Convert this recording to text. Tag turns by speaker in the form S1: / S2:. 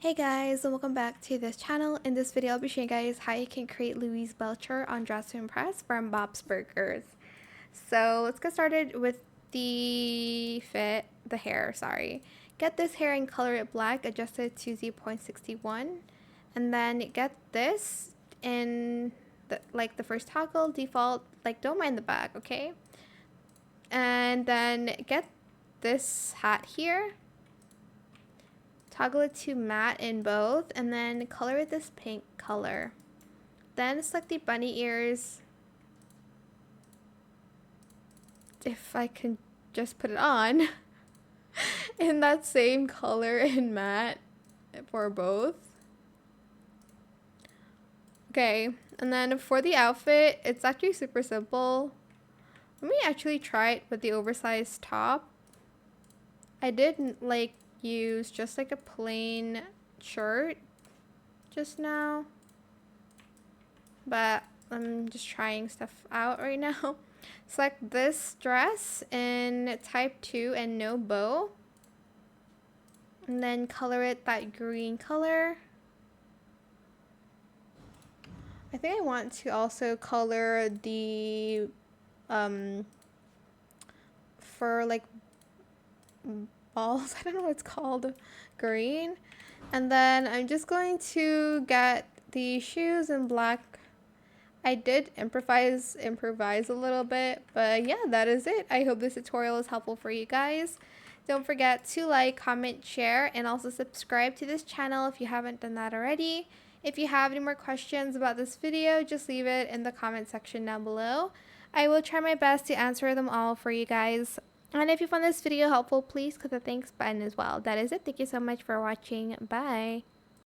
S1: Hey guys, and welcome back to this channel. In this video, I'll be showing you guys how you can create Louise Belcher on Dress to Impress from Bob's Burgers. So let's get started with the hair, sorry. Get this hair and color it black, adjust it to 0.61. And then get this in the first toggle, default, don't mind the back, okay? And then get this hat here. Toggle it to matte in both, and then color it this pink color. Then select the bunny ears. If I can just put it on in that same color in matte for both. Okay, and then for the outfit, it's actually super simple. Let me actually try it with the oversized top. I did use just a plain shirt just now, but I'm just trying stuff out right now. Select this dress in type 2 and no bow, and then color it that green color. I think I want to also color the fur balls, I don't know what it's called, green. And then I'm just going to get the shoes in black. I did improvise a little bit, but yeah, that is it. I hope this tutorial is helpful for you guys. Don't forget to like, comment, share, and also subscribe to this channel if you haven't done that already. If you have any more questions about this video, just leave it in the comment section down below. I will try my best to answer them all for you guys. And if you found this video helpful, please click the thanks button as well. That is it. Thank you so much for watching. Bye.